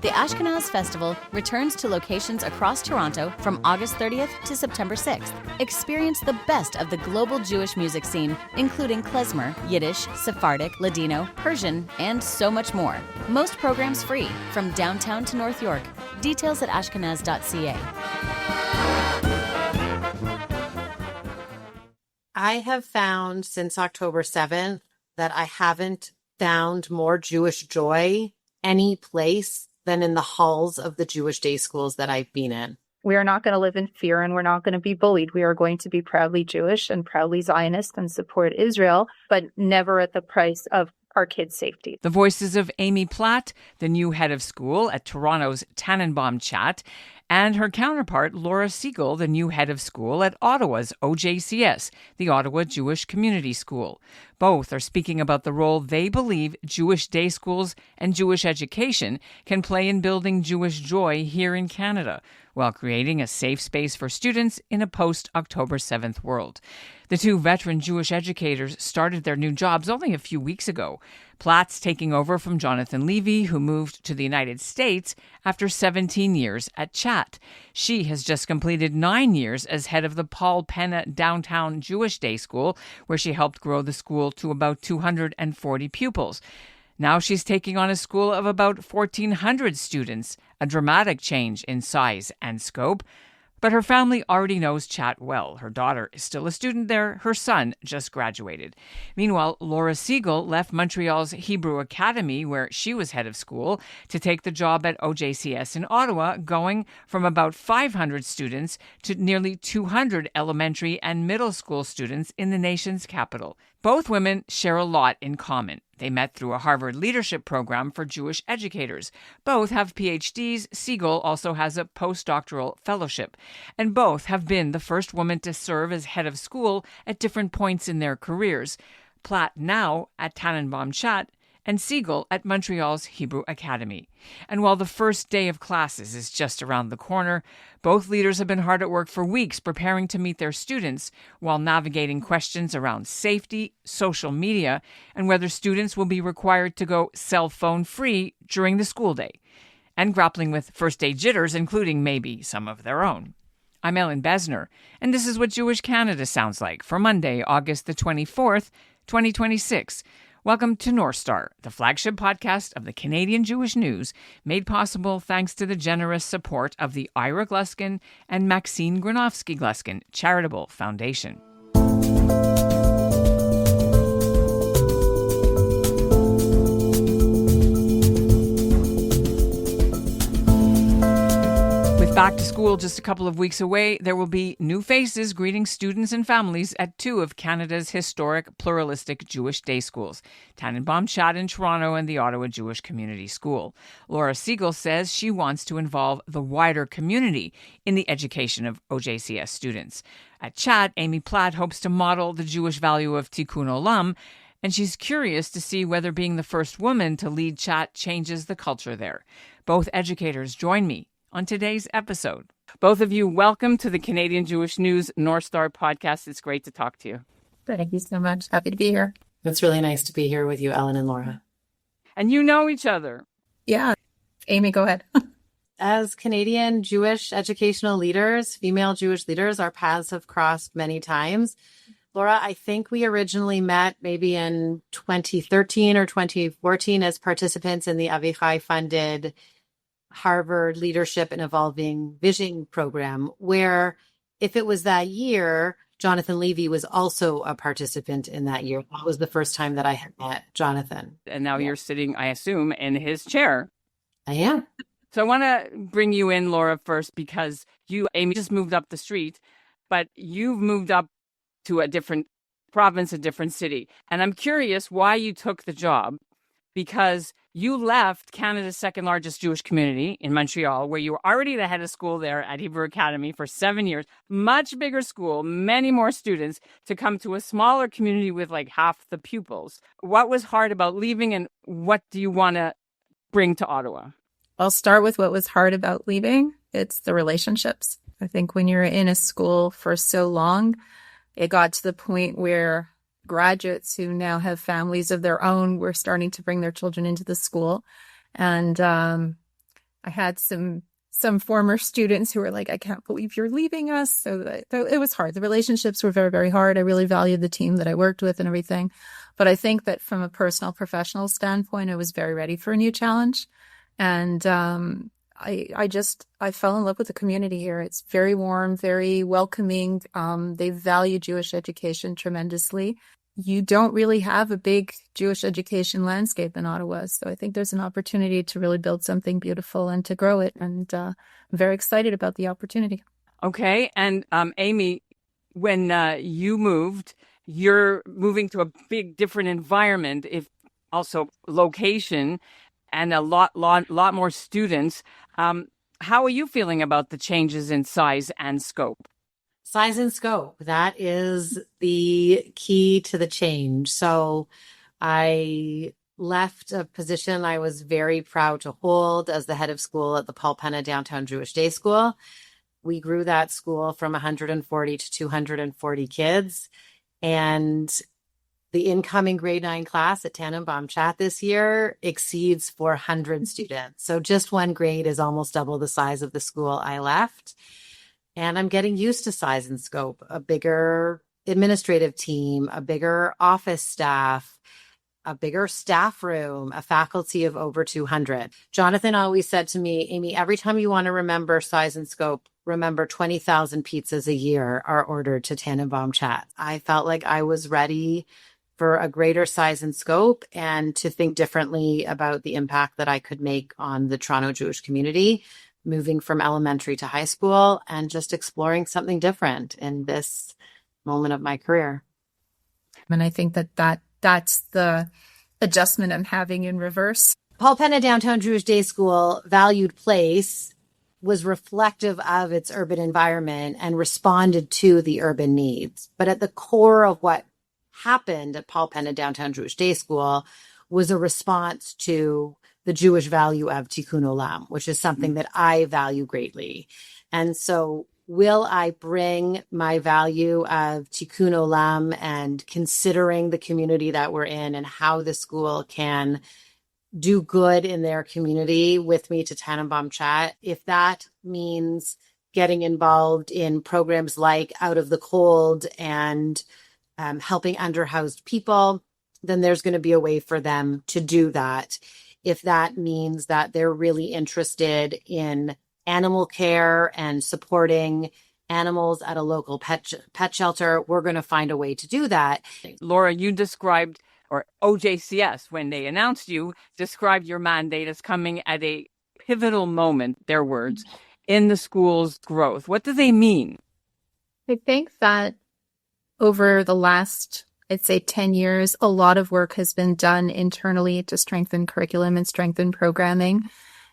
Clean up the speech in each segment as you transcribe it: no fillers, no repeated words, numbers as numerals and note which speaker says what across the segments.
Speaker 1: The Ashkenaz Festival returns to locations across Toronto from August 30th to September 6th. Experience the best of the global Jewish music scene, including klezmer, Yiddish, Sephardic, Ladino, Persian, and so much more. Most programs free, from downtown to North York. Details at ashkenaz.ca.
Speaker 2: I have found since October 7th that I haven't found more Jewish joy any place than in the halls of the Jewish day schools that I've been in.
Speaker 3: We are not going to live in fear and we're not going to be bullied. We are going to be proudly Jewish and proudly Zionist and support Israel, but never at the price of our kids' safety.
Speaker 4: The voices of Amy Platt, the new head of school at Toronto's TanenbaumCHAT, and her counterpart, Laura Segall, the new head of school at Ottawa's OJCS, the Ottawa Jewish Community School. Both are speaking about the role they believe Jewish day schools and Jewish education can play in building Jewish joy here in Canada, while creating a safe space for students in a post-October 7th world. The two veteran Jewish educators started their new jobs only a few weeks ago. Platt's taking over from Jonathan Levy, who moved to the United States after 17 years at CHAT. She has just completed 9 years as head of the Penna Downtown Jewish Day School, where she helped grow the school to about 240 pupils. Now she's taking on a school of about 1,400 students, a dramatic change in size and scope. But her family already knows CHAT well. Her daughter is still a student there. Her son just graduated. Meanwhile, Laura Segall left Montreal's Hebrew Academy, where she was head of school, to take the job at OJCS in Ottawa, going from about 500 students to nearly 200 elementary and middle school students in the nation's capital. Both women share a lot in common. They met through a Harvard leadership program for Jewish educators. Both have PhDs. Segall also has a postdoctoral fellowship. And both have been the first woman to serve as head of school at different points in their careers. Platt now at TanenbaumCHAT, and Segall at Montreal's Hebrew Academy. And while the first day of classes is just around the corner, both leaders have been hard at work for weeks preparing to meet their students while navigating questions around safety, social media, and whether students will be required to go cell phone free during the school day, and grappling with first day jitters, including maybe some of their own. I'm Ellen Besner, and this is what Jewish Canada sounds like for Monday, August the 24th, 2026. Welcome to North Star, the flagship podcast of the Canadian Jewish News, made possible thanks to the generous support of the Ira Gluskin and Maxine Granovsky-Gluskin Charitable Foundation. Back to school just a couple of weeks away, there will be new faces greeting students and families at two of Canada's historic pluralistic Jewish day schools, TanenbaumCHAT in Toronto and the Ottawa Jewish Community School. Laura Segall says she wants to involve the wider community in the education of OJCS students. At CHAT, Amy Platt hopes to model the Jewish value of tikkun olam, and she's curious to see whether being the first woman to lead CHAT changes the culture there. Both educators join me on today's episode. Both of you, welcome to the Canadian Jewish News North Star podcast. It's great to talk to you.
Speaker 3: Thank you so much. Happy to be here.
Speaker 2: It's really nice to be here with you, Ellen and Laura.
Speaker 4: And you know each other.
Speaker 3: Yeah. Amy, go ahead.
Speaker 2: As Canadian Jewish educational leaders, female Jewish leaders, our paths have crossed many times. Laura, I think we originally met maybe in 2013 or 2014 as participants in the Avichai-funded Harvard Leadership and Evolving Vision program, where if it was that year, Jonathan Levy was also a participant in that year. That was the first time that I had met Jonathan.
Speaker 4: And now you're sitting, I assume, in his chair.
Speaker 2: I am.
Speaker 4: So I want to bring you in, Laura, first, because you, Amy, just moved up the street, but you've moved up to a different province, a different city. And I'm curious why you took the job, because you left Canada's second largest Jewish community in Montreal, where you were already the head of school there at Hebrew Academy for 7 years, much bigger school, many more students, to come to a smaller community with like half the pupils. What was hard about leaving, and what do you want to bring to Ottawa?
Speaker 3: I'll start with what was hard about leaving. It's the relationships. I think when you're in a school for so long, it got to the point where graduates who now have families of their own were starting to bring their children into the school. And I had some former students who were like, I can't believe you're leaving us. So it was hard. The relationships were very, very hard. I really valued the team that I worked with and everything. But I think that from a personal, professional standpoint, I was very ready for a new challenge. And I fell in love with the community here. It's very warm, very welcoming. They value Jewish education tremendously. You don't really have a big Jewish education landscape in Ottawa. So I think there's an opportunity to really build something beautiful and to grow it. And I'm very excited about the opportunity.
Speaker 4: Okay. And Amy, when you moved, you're moving to a big different environment, if also location, and a lot more students. How are you feeling about the changes in size and scope?
Speaker 2: Size and scope, that is the key to the change. So I left a position I was very proud to hold as the head of school at the Penna Downtown Jewish Day School. We grew that school from 140 to 240 kids. And the incoming grade 9 class at TanenbaumCHAT this year exceeds 400 students. So just one grade is almost double the size of the school I left. And I'm getting used to size and scope, a bigger administrative team, a bigger office staff, a bigger staff room, a faculty of over 200. Jonathan always said to me, Amy, every time you want to remember size and scope, remember 20,000 pizzas a year are ordered to TanenbaumCHAT. I felt like I was ready for a greater size and scope and to think differently about the impact that I could make on the Toronto Jewish community, moving from elementary to high school and just exploring something different in this moment of my career.
Speaker 3: And I think that's the adjustment I'm having in reverse.
Speaker 2: Penna Downtown Jewish Day School valued place was reflective of its urban environment and responded to the urban needs. But at the core of what happened at Penna Downtown Jewish Day School was a response to the Jewish value of tikkun olam, which is something that I value greatly. And so will I bring my value of tikkun olam and considering the community that we're in and how the school can do good in their community with me to TanenbaumCHAT? If that means getting involved in programs like Out of the Cold and helping underhoused people, then there's going to be a way for them to do that. If that means that they're really interested in animal care and supporting animals at a local pet shelter, we're going to find a way to do that.
Speaker 4: Laura, you described, or OJCS, when they announced you, described your mandate as coming at a pivotal moment, their words, in the school's growth. What do they mean?
Speaker 3: I think that over the last, I'd say 10 years, a lot of work has been done internally to strengthen curriculum and strengthen programming.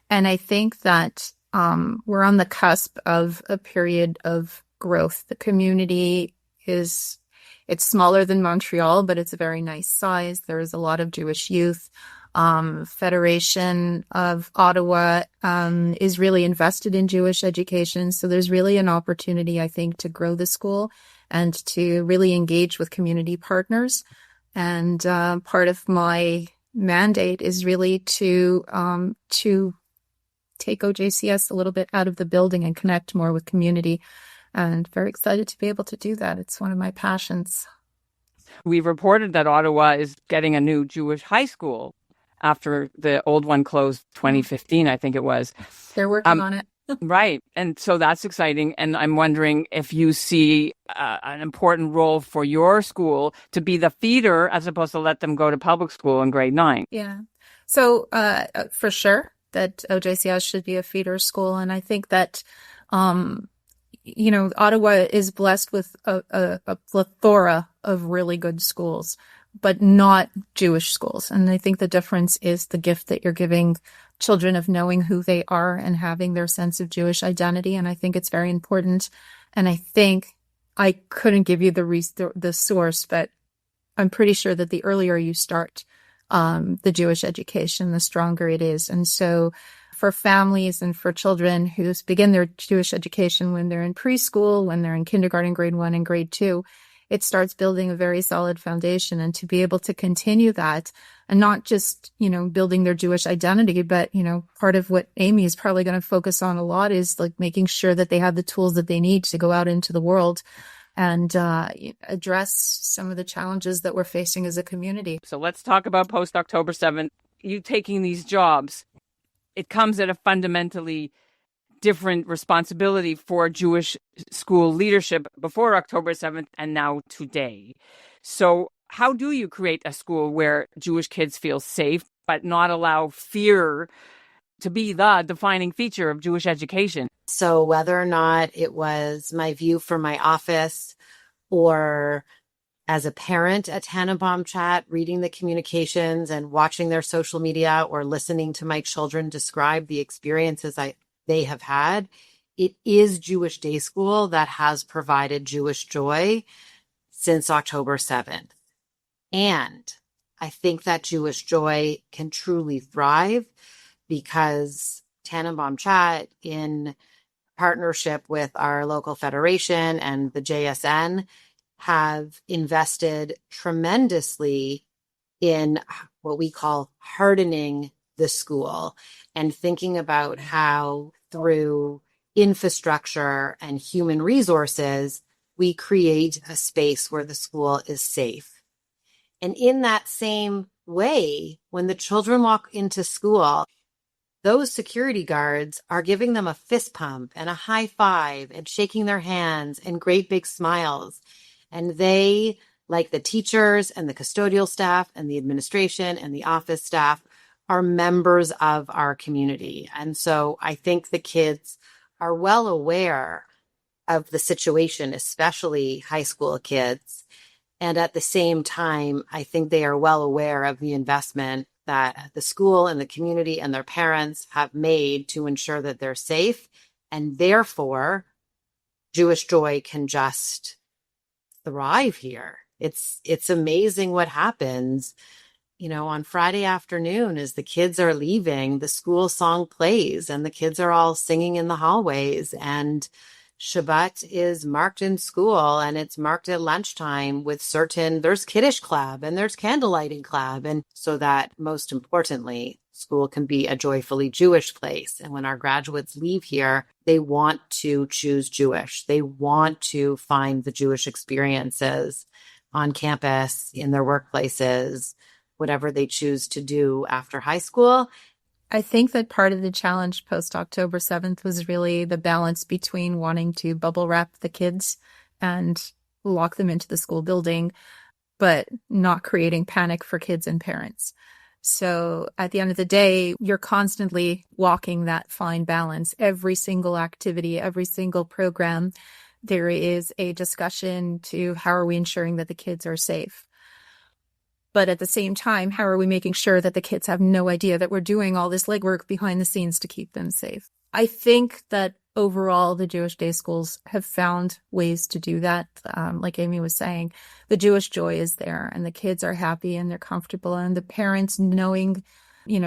Speaker 3: And I think that we're on the cusp of a period of growth. The community it's smaller than Montreal, but it's a very nice size. There's a lot of Jewish youth. Federation of Ottawa is really invested in Jewish education. So there's really an opportunity, I think, to grow the school and to really engage with community partners. And part of my mandate is really to take OJCS a little bit out of the building and connect more with community. And very excited to be able to do that. It's one of my passions.
Speaker 4: We reported that Ottawa is getting a new Jewish high school after the old one closed 2015, I think it was.
Speaker 3: They're working on it.
Speaker 4: Right. And so that's exciting. And I'm wondering if you see an important role for your school to be the feeder as opposed to let them go to public school in grade 9.
Speaker 3: Yeah. So for sure that OJCS should be a feeder school. And I think that, Ottawa is blessed with a plethora of really good schools, but not Jewish schools. And I think the difference is the gift that you're giving children of knowing who they are and having their sense of Jewish identity. And I think it's very important. And I think I couldn't give you the source, but I'm pretty sure that the earlier you start the Jewish education, the stronger it is. And so for families and for children who begin their Jewish education when they're in preschool, when they're in kindergarten, grade 1 and grade 2, it starts building a very solid foundation. And to be able to continue that and not just, building their Jewish identity, but, part of what Amy is probably going to focus on a lot is like making sure that they have the tools that they need to go out into the world and address some of the challenges that we're facing as a community.
Speaker 4: So let's talk about post-October 7th. You taking these jobs, it comes at a fundamentally different responsibility for Jewish school leadership before October 7th and now today. So how do you create a school where Jewish kids feel safe but not allow fear to be the defining feature of Jewish education?
Speaker 2: So whether or not it was my view from my office or as a parent at TanenbaumCHAT, reading the communications and watching their social media or listening to my children describe the experiences they have had, it is Jewish Day School that has provided Jewish joy since October 7th. And I think that Jewish joy can truly thrive because TanenbaumCHAT, in partnership with our local federation and the JSN, have invested tremendously in what we call hardening the school and thinking about how through infrastructure and human resources, we create a space where the school is safe. And in that same way, when the children walk into school, those security guards are giving them a fist pump and a high five and shaking their hands and great big smiles. And they, like the teachers and the custodial staff and the administration and the office staff, are members of our community. And so I think the kids are well aware of the situation, especially high school kids. And at the same time, I think they are well aware of the investment that the school and the community and their parents have made to ensure that they're safe. And therefore, Jewish joy can just thrive here. It's amazing what happens. On Friday afternoon, as the kids are leaving, the school song plays and the kids are all singing in the hallways, and Shabbat is marked in school and it's marked at lunchtime with there's Kiddush Club and there's candlelighting club. And so that most importantly, school can be a joyfully Jewish place. And when our graduates leave here, they want to choose Jewish. They want to find the Jewish experiences on campus, in their workplaces, whatever they choose to do after high school.
Speaker 3: I think that part of the challenge post October 7th was really the balance between wanting to bubble wrap the kids and lock them into the school building, but not creating panic for kids and parents. So at the end of the day, you're constantly walking that fine balance. Every single activity, every single program, there is a discussion to how are we ensuring that the kids are safe. But at the same time, how are we making sure that the kids have no idea that we're doing all this legwork behind the scenes to keep them safe? I think that overall, the Jewish day schools have found ways to do that. Like Amy was saying, the Jewish joy is there and the kids are happy and they're comfortable, and the parents knowing,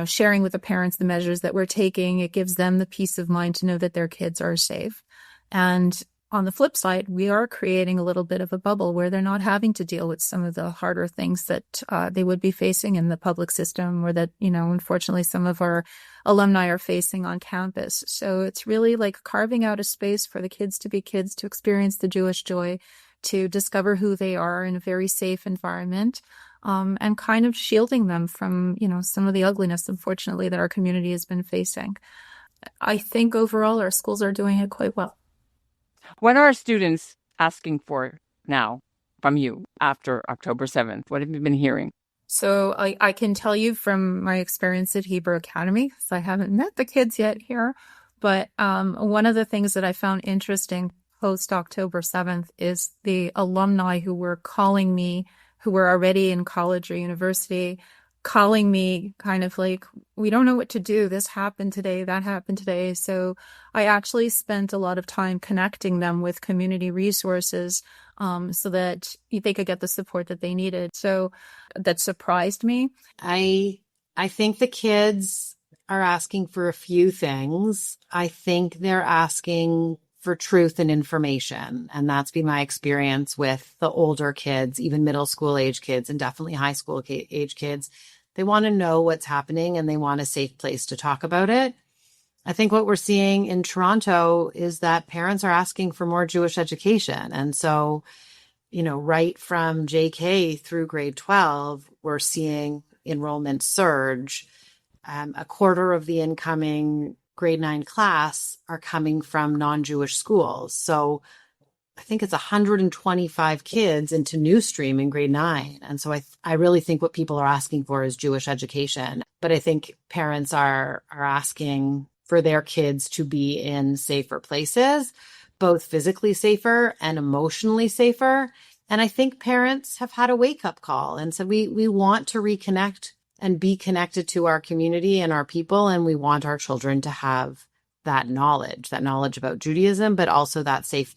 Speaker 3: sharing with the parents the measures that we're taking, it gives them the peace of mind to know that their kids are safe. And on the flip side, we are creating a little bit of a bubble where they're not having to deal with some of the harder things that they would be facing in the public system, or that, unfortunately, some of our alumni are facing on campus. So it's really like carving out a space for the kids to be kids, to experience the Jewish joy, to discover who they are in a very safe environment, and kind of shielding them from, some of the ugliness, unfortunately, that our community has been facing. I think overall our schools are doing it quite well.
Speaker 4: What are students asking for now from you after October 7th? What have you been hearing?
Speaker 3: So I can tell you from my experience at Hebrew Academy, because I haven't met the kids yet here, but one of the things that I found interesting post October 7th is the alumni who were calling me, who were already in college or university, calling me kind of like, we don't know what to do. This happened today, that happened today. So I actually spent a lot of time connecting them with community resources so that they could get the support that they needed. So that surprised me.
Speaker 2: I think the kids are asking for a few things. I think they're asking for truth and information. And that's been my experience with the older kids, even middle school age kids, and definitely high school age kids. They want to know what's happening and they want a safe place to talk about it. I think what we're seeing in Toronto is that parents are asking for more Jewish education. And so, right from JK through grade 12, we're seeing enrollment surge. A quarter of the incoming grade 9 class are coming from non-Jewish schools. So I think it's 125 kids into New Stream in grade 9. And so I really think what people are asking for is Jewish education. But I think parents are asking for their kids to be in safer places, both physically safer and emotionally safer. And I think parents have had a wake-up call and said, we want to reconnect and be connected to our community and our people. And we want our children to have that knowledge about Judaism, but also that safe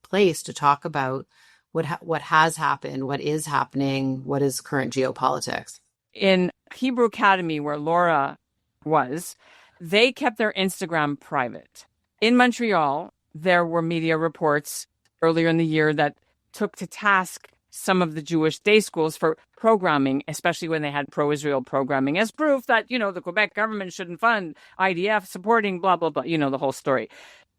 Speaker 2: place to talk about what has happened, what is happening, what is current geopolitics.
Speaker 4: In Hebrew Academy, where Laura was, they kept their Instagram private. In Montreal, there were media reports earlier in the year that took to task some of the Jewish day schools for programming, especially when they had pro-Israel programming, as proof that, the Quebec government shouldn't fund IDF supporting blah, blah, blah, the whole story.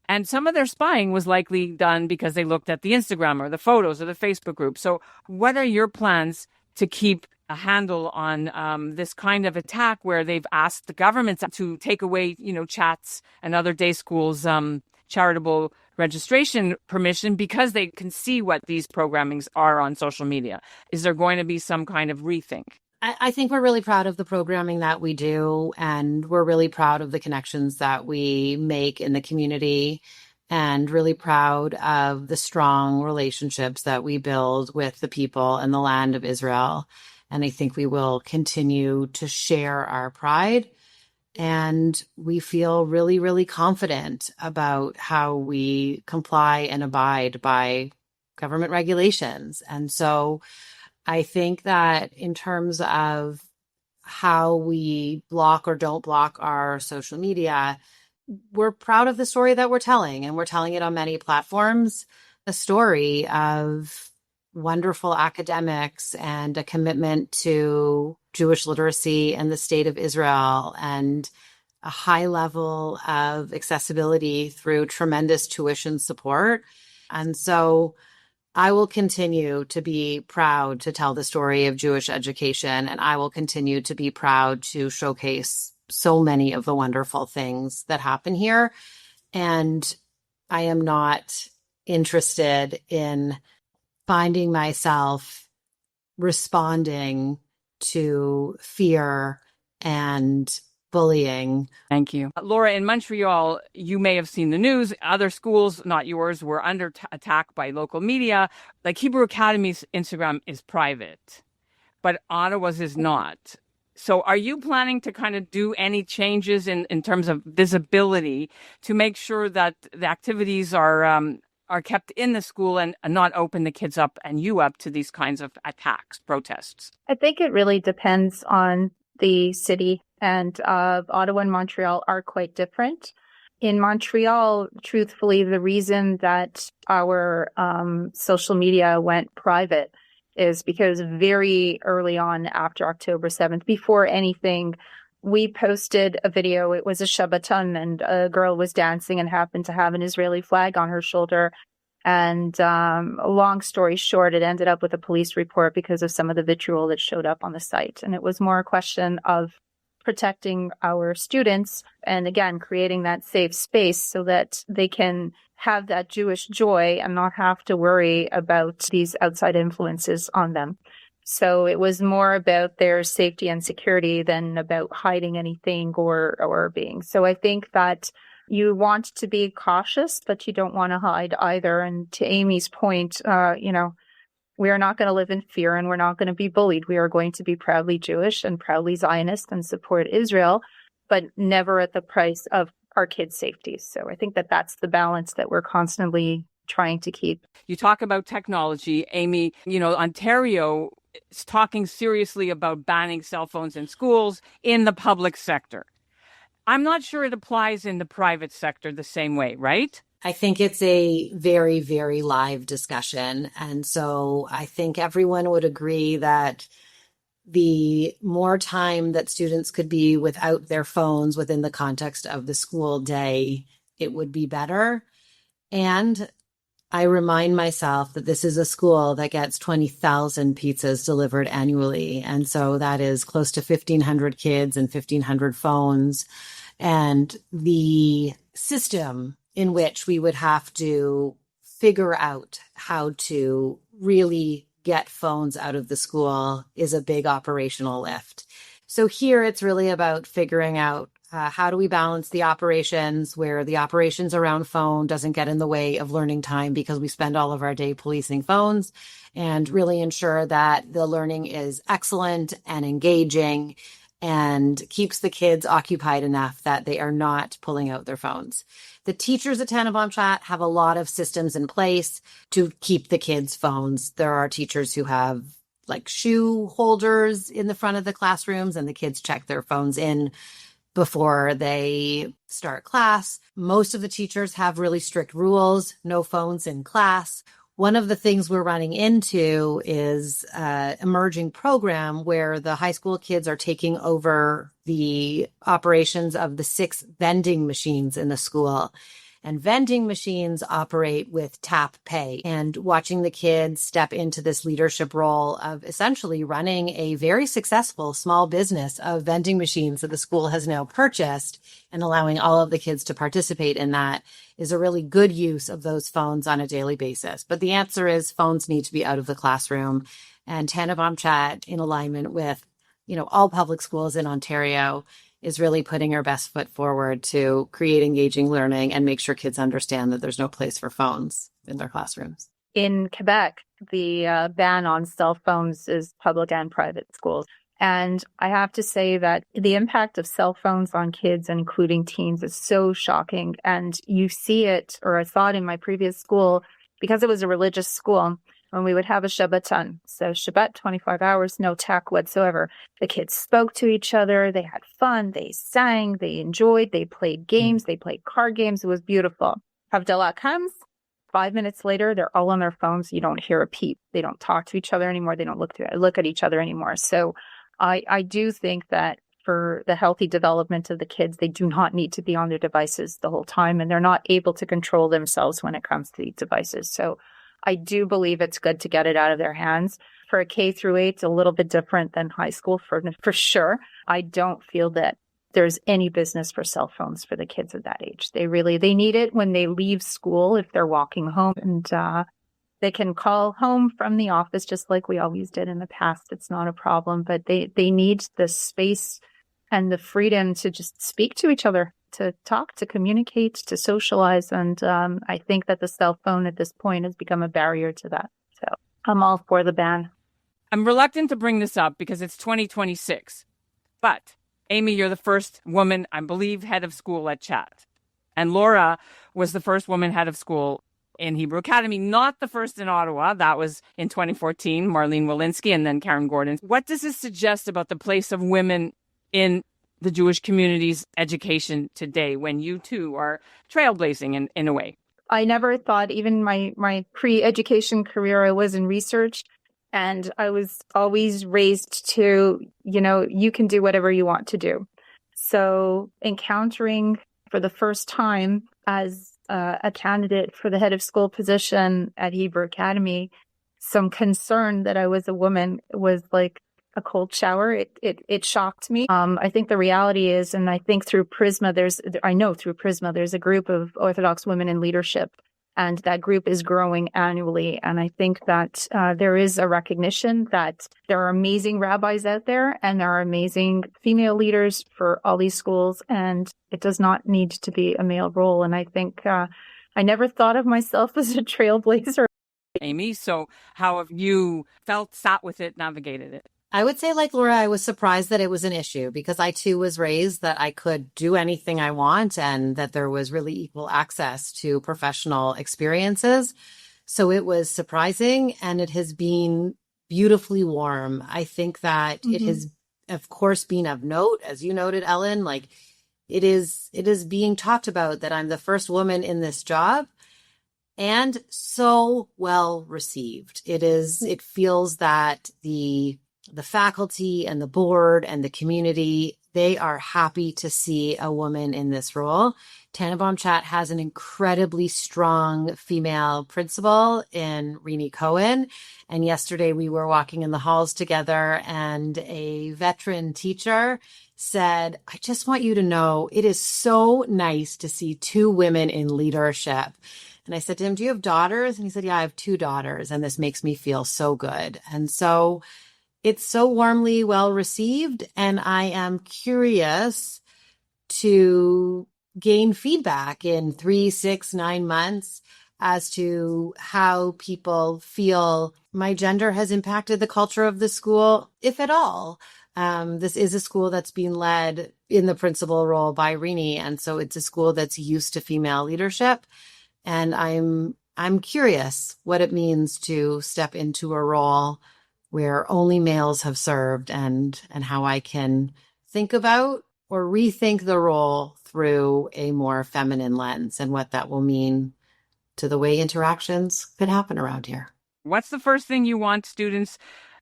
Speaker 4: And some of their spying was likely done because they looked at the Instagram or the photos or the Facebook group. So what are your plans to keep a handle on this kind of attack where they've asked the government to take away, chats and other day schools' charitable registration permission because they can see what these programmings are on social media? Is there going to be some kind of rethink?
Speaker 2: I think we're really proud of the programming that we do, and we're really proud of the connections that we make in the community, and really proud of the strong relationships that we build with the people and the land of Israel. And I think we will continue to share our pride. And we feel really, really confident about how we comply and abide by government regulations. And so I think that in terms of how we block or don't block our social media, we're proud of the story that we're telling. And we're telling it on many platforms, a story of wonderful academics and a commitment to Jewish literacy and the state of Israel, and a high level of accessibility through tremendous tuition support. And so I will continue to be proud to tell the story of Jewish education, and I will continue to be proud to showcase so many of the wonderful things that happen here. And I am not interested in finding myself responding to fear and bullying.
Speaker 4: Thank you. Laura, in Montreal, you may have seen the news. Other schools, not yours, were under attack by local media. Like Hebrew Academy's Instagram is private, but Ottawa's is not. So are you planning to kind of do any changes in terms of visibility to make sure that the activities are kept in the school and not open the kids up and you up to these kinds of attacks, protests?
Speaker 3: I think it really depends on the city, and Ottawa and Montreal are quite different. In Montreal, truthfully, the reason that our social media went private is because very early on after October 7th, before anything, we posted a video. It was a Shabbaton, and a girl was dancing and happened to have an Israeli flag on her shoulder. And a long story short, it ended up with a police report because of some of the vitriol that showed up on the site. And it was more a question of protecting our students and, again, creating that safe space so that they can have that Jewish joy and not have to worry about these outside influences on them. So it was more about their safety and security than about hiding anything or being. So I think that you want to be cautious, but you don't want to hide either. And to Amy's point, we are not going to live in fear and we're not going to be bullied. We are going to be proudly Jewish and proudly Zionist and support Israel, but never at the price of our kids' safety. So I think that that's the balance that we're constantly trying to keep.
Speaker 4: You talk about technology, Amy. Ontario is talking seriously about banning cell phones in schools in the public sector. I'm not sure it applies in the private sector the same way, right?
Speaker 2: I think it's a very, very live discussion. And so I think everyone would agree that the more time that students could be without their phones within the context of the school day, it would be better. And I remind myself that this is a school that gets 20,000 pizzas delivered annually. And so that is close to 1,500 kids and 1,500 phones. And the system in which we would have to figure out how to really get phones out of the school is a big operational lift. So here it's really about figuring out how do we balance the operations where the operations around phone doesn't get in the way of learning time because we spend all of our day policing phones, and really ensure that the learning is excellent and engaging and keeps the kids occupied enough that they are not pulling out their phones. The teachers at TanenbaumCHAT have a lot of systems in place to keep the kids' phones. There are teachers who have like shoe holders in the front of the classrooms, and the kids check their phones in before they start class. Most of the teachers have really strict rules, no phones in class. One of the things we're running into is an emerging program where the high school kids are taking over the operations of the 6 vending machines in the school. And vending machines operate with tap pay, and watching the kids step into this leadership role of essentially running a very successful small business of vending machines that the school has now purchased, and allowing all of the kids to participate in that is a really good use of those phones on a daily basis. But the answer is phones need to be out of the classroom, and TanenbaumCHAT, in alignment with, all public schools in Ontario, is really putting our best foot forward to create engaging learning and make sure kids understand that there's no place for phones in their classrooms.
Speaker 3: In Quebec, the ban on cell phones is public and private schools. And I have to say that the impact of cell phones on kids, including teens, is so shocking. And you see it, or I saw it in my previous school, because it was a religious school, when we would have a Shabbaton. So Shabbat, 25 hours, no tech whatsoever. The kids spoke to each other. They had fun. They sang. They enjoyed. They played games. They played card games. It was beautiful. Havdalah comes. 5 minutes later, they're all on their phones. You don't hear a peep. They don't talk to each other anymore. They don't look at each other anymore. So I do think that for the healthy development of the kids, they do not need to be on their devices the whole time, and they're not able to control themselves when it comes to these devices. So I do believe it's good to get it out of their hands. For a K through 8, it's a little bit different than high school for sure. I don't feel that there's any business for cell phones for the kids at that age. They need it when they leave school, if they're walking home, and they can call home from the office just like we always did in the past. It's not a problem, but they need the space and the freedom to just speak to each other, to talk, to communicate, to socialize. And I think that the cell phone at this point has become a barrier to that. So I'm all for the ban.
Speaker 4: I'm reluctant to bring this up because it's 2026. But Amy, you're the first woman, I believe, head of school at Chat. And Laura was the first woman head of school in Hebrew Academy, not the first in Ottawa. That was in 2014, Marlene Walensky and then Karen Gordon. What does this suggest about the place of women in the Jewish community's education today, when you too are trailblazing in a way?
Speaker 3: I never thought, even my pre-education career, I was in research, and I was always raised to, you can do whatever you want to do. So encountering for the first time as a candidate for the head of school position at Hebrew Academy, some concern that I was a woman was like a cold shower. It shocked me. I think the reality is, and I think through Prisma, there's a group of Orthodox women in leadership, and that group is growing annually. And I think that there is a recognition that there are amazing rabbis out there, and there are amazing female leaders for all these schools, and it does not need to be a male role. And I think I never thought of myself as a trailblazer.
Speaker 4: Amy, so how have you sat with it, navigated it?
Speaker 2: I would say, like Laura, I was surprised that it was an issue, because I too was raised that I could do anything I want and that there was really equal access to professional experiences. So it was surprising, and it has been beautifully warm. I think that it has, of course, been of note, as you noted, Ellen, like it is being talked about that I'm the first woman in this job, and so well received. It feels that the faculty and the board and the community, they are happy to see a woman in this role. TanenbaumCHAT has an incredibly strong female principal in Renee Cohen. And yesterday we were walking in the halls together and a veteran teacher said, I just want you to know it is so nice to see two women in leadership. And I said to him, do you have daughters? And he said, yeah, I have two daughters. And this makes me feel so good. And so it's so warmly well received. And I am curious to gain feedback in 3, 6, 9 months as to how people feel my gender has impacted the culture of the school, if at all. This is a school that's being led in the principal role by Renee. And so it's a school that's used to female leadership. And I'm curious what it means to step into a role where only males have served and how I can think about or rethink the role through a more feminine lens and what that will mean to the way interactions could happen around here.
Speaker 4: What's the first thing you want students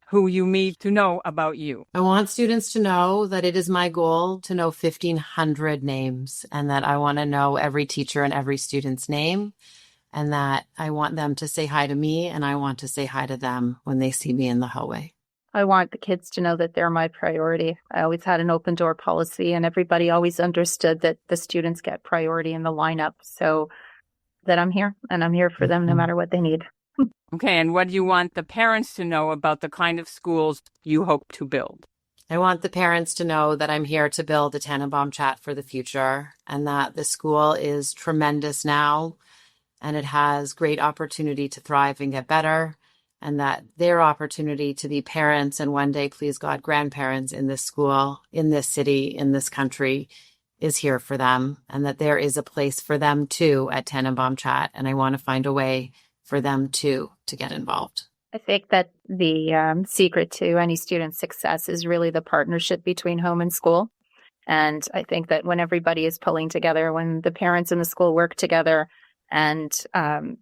Speaker 4: who you meet to know about you?
Speaker 2: I want students to know that it is my goal to know 1,500 names, and that I want to know every teacher and every student's name, and that I want them to say hi to me and I want to say hi to them when they see me in the hallway.
Speaker 3: I want the kids to know that they're my priority. I always had an open door policy, and everybody always understood that the students get priority in the lineup. So that I'm here, and I'm here for them no matter what they need.
Speaker 4: Okay, and what do you want the parents to know about the kind of schools you hope to build?
Speaker 2: I want the parents to know that I'm here to build a TanenbaumCHAT for the future, and that the school is tremendous now, and it has great opportunity to thrive and get better, and that their opportunity to be parents and one day, please God, grandparents in this school, in this city, in this country is here for them, and that there is a place for them too at TanenbaumCHAT, and I want to find a way for them too to get involved.
Speaker 3: I think that the secret to any student's success is really the partnership between home and school. And I think that when everybody is pulling together, when the parents and the school work together, and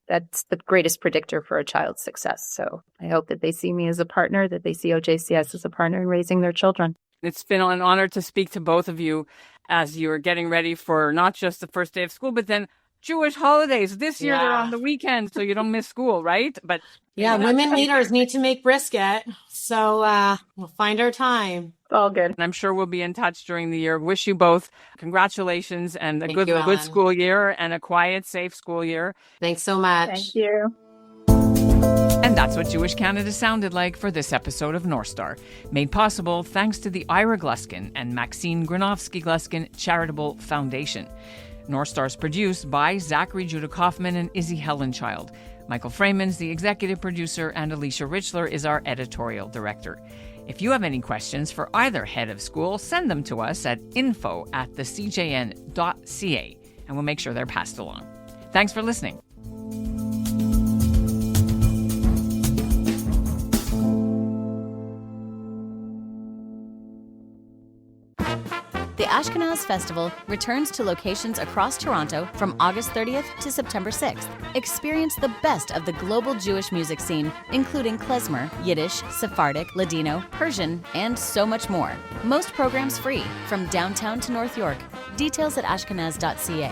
Speaker 3: that's the greatest predictor for a child's success. So I hope that they see me as a partner, that they see OJCS as a partner in raising their children.
Speaker 4: It's been an honor to speak to both of you as you're getting ready for not just the first day of school, but then Jewish holidays. This year they're on the weekend, so you don't miss school, right? But
Speaker 2: yeah, women leaders need to make brisket. So we'll find our time.
Speaker 3: It's all good.
Speaker 4: And I'm sure we'll be in touch during the year. Wish you both congratulations and a
Speaker 2: Thank you,
Speaker 4: good
Speaker 2: Ellen.
Speaker 4: school year and a quiet, safe school year.
Speaker 2: Thanks so much.
Speaker 3: Thank you.
Speaker 4: And that's what Jewish Canada sounded like for this episode of North Star, made possible thanks to the Ira Gluskin and Maxine Granovsky-Gluskin Charitable Foundation. North Star's produced by Zachary Judah Kaufman and Izzy Helenchild. Michael Freeman's the executive producer, and Alicia Richler is our editorial director. If you have any questions for either head of school, send them to us at info@thecjn.ca, and we'll make sure they're passed along. Thanks for listening.
Speaker 1: The Ashkenaz Festival returns to locations across Toronto from August 30th to September 6th. Experience the best of the global Jewish music scene, including klezmer, Yiddish, Sephardic, Ladino, Persian, and so much more. Most programs free, from downtown to North York. Details at ashkenaz.ca.